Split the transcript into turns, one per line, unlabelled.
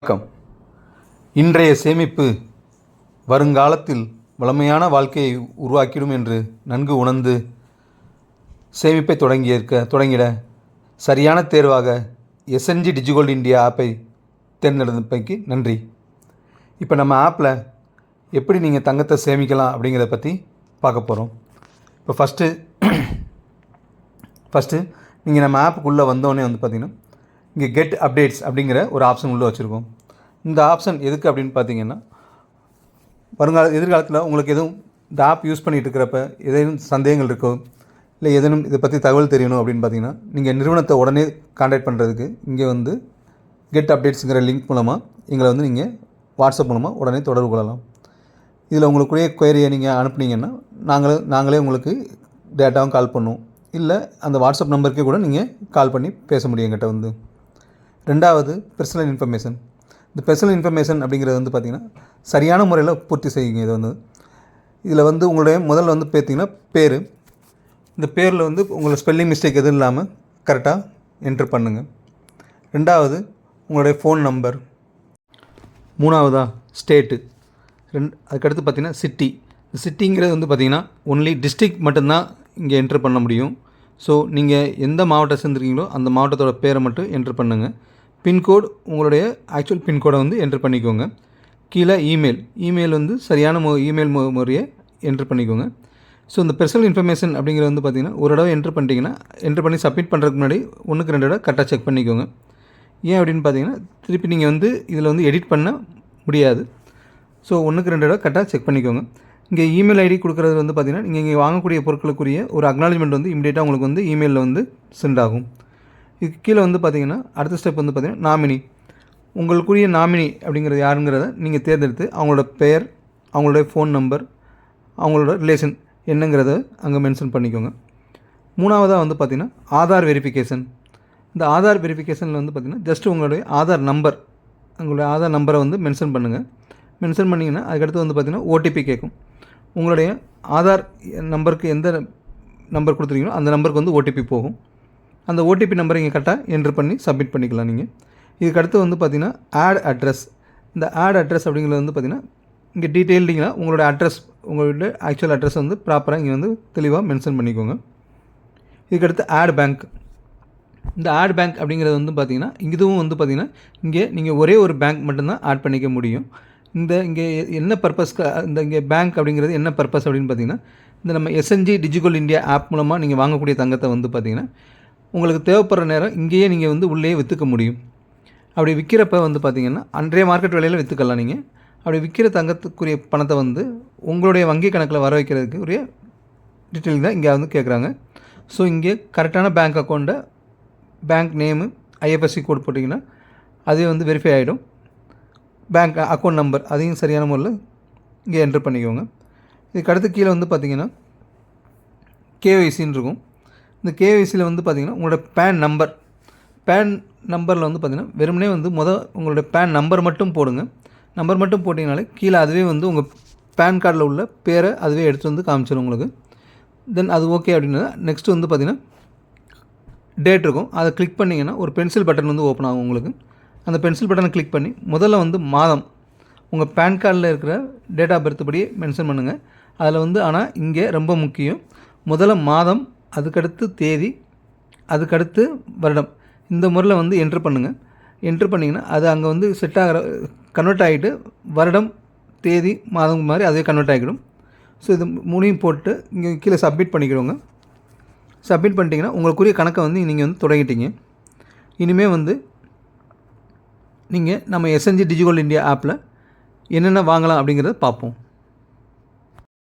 வணக்கம். இன்றைய சேமிப்பு வருங்காலத்தில் வளமையான வாழ்க்கையை உருவாக்கிடும் என்று நன்கு உணர்ந்து சேமிப்பை தொடங்கிட சரியான தேர்வாக எஸ்என்ஜி டிஜிகோல்டு இந்தியா ஆப்பை தேர்ந்தெடுத்தமைக்கு நன்றி. இப்போ நம்ம ஆப்பில் எப்படி நீங்கள் தங்கத்தை சேமிக்கலாம் அப்படிங்கிறத பற்றி பார்க்க போகிறோம். இப்போ ஃபஸ்ட்டு நீங்கள் நம்ம ஆப்புக்குள்ளே வந்தோடனே பார்த்திங்கன்னா இங்கே கெட் அப்டேட்ஸ் அப்படிங்கிற ஒரு ஆப்ஷன் உள்ளே வச்சுருக்கோம். இந்த ஆப்ஷன் எதுக்கு அப்படின்னு பார்த்தீங்கன்னா, எதிர்காலத்தில் உங்களுக்கு எதுவும் இந்த ஆப் யூஸ் பண்ணிகிட்டு இருக்கிறப்ப ஏதேனும் சந்தேகங்கள் இருக்கோ, இல்லை ஏதேனும் இதை பற்றி தகவல் தெரியணும் அப்படின்னு பார்த்தீங்கன்னா, நீங்கள் நிறுவனத்தை உடனே கான்டாக்ட் பண்ணுறதுக்கு இங்கே கெட் அப்டேட்ஸுங்கிற லிங்க் மூலமாக எங்களை நீங்கள் வாட்ஸ்அப் மூலமாக உடனே தொடர்பு கொள்ளலாம். இதில் உங்களுக்குரிய குயரியை நீங்கள் அனுப்புனீங்கன்னா நாங்களே உங்களுக்கு டேட்டாவும் கால் பண்ணுவோம். இல்லை அந்த வாட்ஸ்அப் நம்பருக்கே கூட நீங்கள் கால் பண்ணி பேச முடியும் எங்கிட்ட. ரெண்டாவது பர்சனல் இன்ஃபர்மேஷன். இந்த பர்சனல் இன்ஃபர்மேஷன் அப்படிங்கிறது பார்த்திங்கன்னா சரியான முறையில் பூர்த்தி செய்யுங்க. இதில் உங்களுடைய முதல்ல பார்த்தீங்கன்னா பேர். இந்த பேரில் உங்களோட ஸ்பெல்லிங் மிஸ்டேக் எதுவும் இல்லாமல் கரெக்டாக என்ட்ரு பண்ணுங்கள். ரெண்டாவது உங்களுடைய ஃபோன் நம்பர். மூணாவதாக ஸ்டேட்டு. அதுக்கடுத்து பார்த்திங்கன்னா சிட்டி. சிட்டிங்கிறது பார்த்திங்கன்னா ஒன்லி டிஸ்ட்ரிக்ட் மட்டும்தான் இங்கே என்ட்ரு பண்ண முடியும். ஸோ நீங்கள் எந்த மாவட்டம் சேர்ந்துருக்கீங்களோ அந்த மாவட்டத்தோட பேரை மட்டும் என்ட்ரு பண்ணுங்கள். பின்கோடு உங்களுடைய ஆக்சுவல் பின்கோடை என்ட்ரு பண்ணிக்கோங்க. கீழே இமெயில் சரியான இமெயில் முறையை என்ட்ரு பண்ணிக்கோங்க. ஸோ இந்த பர்சனல் இன்ஃபர்மேஷன் அப்படிங்கிறது பார்த்திங்கன்னா ஒரு தடவை என்ட்ரு பண்ணி சப்மிட் பண்ணுறதுக்கு முன்னாடி 1க்கு 2 தடவை கரெக்டாக செக் பண்ணிக்கோங்க. ஏன் அப்படின்னு பார்த்தீங்கன்னா திருப்பி நீங்கள் இதில் எடிட் பண்ண முடியாது. ஸோ 1க்கு 2 தடவை கரெக்டாக செக் பண்ணிக்கோங்க. இங்கே இமெயில் ஐடி கொடுக்குறது பார்த்திங்கன்னா நீங்கள் இங்கே வாங்கக்கூடிய பொருட்களுக்குரிய ஒரு அக்னாலஜ்மெண்ட் இமீடியட்டாக உங்களுக்கு இமெயிலில் சென்ட் ஆகும். இதுக்கு கீழே பார்த்திங்கன்னா அடுத்த ஸ்டெப் பார்த்திங்கன்னா நாமினி. உங்களுக்குரிய நாமினி அப்படிங்கிறது யாருங்கிறத நீங்கள் தேர்ந்தெடுத்து அவங்களோட பெயர், அவங்களுடைய ஃபோன் நம்பர், அவங்களோட ரிலேஷன் என்னங்கிறத அங்கே மென்ஷன் பண்ணிக்கோங்க. மூணாவதாக பார்த்திங்கன்னா ஆதார் வெரிஃபிகேஷன். இந்த ஆதார் வெரிஃபிகேஷனில் பார்த்திங்கன்னா ஜஸ்ட் உங்களுடைய ஆதார் நம்பரை மென்ஷன் பண்ணுங்கள். மென்ஷன் பண்ணிங்கன்னா அதுக்கடுத்து பார்த்திங்கன்னா ஓடிபி கேட்கும். உங்களுடைய ஆதார் நம்பருக்கு எந்த நம்பர் கொடுத்துருக்கீங்களோ அந்த நம்பருக்கு ஓடிபி போகும். அந்த ஓடிபி நம்பரை இங்கே கரெக்டாக என்ட்ரு பண்ணி சப்மிட் பண்ணிக்கலாம். நீங்கள் இதுக்கடுத்து பார்த்திங்கன்னா ஆட் அட்ரஸ். இந்த ஆட் அட்ரஸ் அப்படிங்கிறது பார்த்திங்கன்னா இங்கே டீட்டெயில்டிங்காக உங்களோட அட்ரஸ், உங்களுடைய ஆக்சுவல் அட்ரஸ் ப்ராப்பராக இங்கே தெளிவாக மென்ஷன் பண்ணிக்கோங்க. இதுக்கடுத்து ஆட் பேங்க். இந்த ஆட் பேங்க் அப்படிங்கிறது பார்த்திங்கன்னா இதுவும் பார்த்திங்கன்னா இங்கே நீங்கள் ஒரே ஒரு பேங்க் மட்டும்தான் ஆட் பண்ணிக்க முடியும். இங்கே என்ன பர்பஸ்க்கு இங்கே பேங்க் அப்படிங்கிறது என்ன பர்பஸ் அப்படின்னு பார்த்தீங்கன்னா, இந்த நம்ம எஸ்என்ஜி டிஜிகோல்டு இந்தியா ஆப் மூலமாக நீங்கள் வாங்கக்கூடிய தங்கத்தை பார்த்திங்கன்னா உங்களுக்கு தேவைப்படுற நேரம் இங்கேயே நீங்கள் உள்ளே விற்றுக்க முடியும். அப்படி விற்கிறப்ப பார்த்திங்கன்னா அன்றைய மார்க்கெட் விலையில் விற்றுக்கலாம். நீங்கள் அப்படி விற்கிற தங்கத்துக்குரிய பணத்தை உங்களுடைய வங்கி கணக்கில் வர வைக்கிறதுக்கு உரிய டீட்டெயில் தான் இங்கே கேட்குறாங்க. ஸோ இங்கே கரெக்டான பேங்க் அக்கௌண்ட்டை, பேங்க் நேமு, ஐஎஃப்எஸ்சி கோட் போட்டிங்கன்னா அதே வெரிஃபை ஆகிடும். பேங்க் அக்கௌண்ட் நம்பர் அதையும் சரியான முறையில் இங்கே என்ட்ரு பண்ணிக்கோங்க. இதுக்கு அடுத்து கீழே பார்த்திங்கன்னா கேஒய்சின்னு இருக்கும். இந்த கேஒய்சியில் பார்த்திங்கன்னா உங்களோட பேன் நம்பரில் பார்த்திங்கன்னா வெறுமனே உங்களோட பேன் நம்பர் மட்டும் போடுங்க. நம்பர் மட்டும் போட்டிங்கனாலே கீழே அதுவே உங்கள் பேன் கார்டில் உள்ள பேரை அதுவே எடுத்து காமிச்சிடும் உங்களுக்கு. தென் அது ஓகே அப்படின்னா நெக்ஸ்ட்டு பார்த்திங்கன்னா டேட் இருக்கும். அதை கிளிக் பண்ணிங்கன்னா ஒரு பென்சில் பட்டன் ஓப்பன் ஆகும் உங்களுக்கு. அந்த பென்சில் பட்டனை கிளிக் பண்ணி முதல்ல மாதம் உங்கள் பேன் கார்டில் இருக்கிற டேட் ஆஃப் பர்த் படியே மென்ஷன் பண்ணுங்கள். அதில் ஆனால் இங்கே ரொம்ப முக்கியம், முதல்ல மாதம், அதுக்கடுத்து தேதி, அதுக்கடுத்து வருடம், இந்த முறையில் என்ட்ரு பண்ணுங்கள். என்ட்ரு பண்ணிங்கன்னா அது அங்கே செட் ஆகிற கன்வெர்ட் ஆகிட்டு வருடம், தேதி, மாதம் மாதிரி அதே கன்வெர்ட் ஆகிடும். ஸோ இது மூணையும் போட்டு இங்கே கீழே சப்மிட் பண்ணிக்கிறோங்க. சப்மிட் பண்ணிட்டீங்கன்னா உங்களுக்குரிய கணக்கை நீங்கள் தொடங்கிட்டீங்க. இனிமேல் நீங்கள் நம்ம எஸ்என்ஜி டிஜிகோல்டு இந்தியா ஆப்பில் என்னென்ன வாங்கலாம் அப்படிங்கிறத பார்ப்போம்.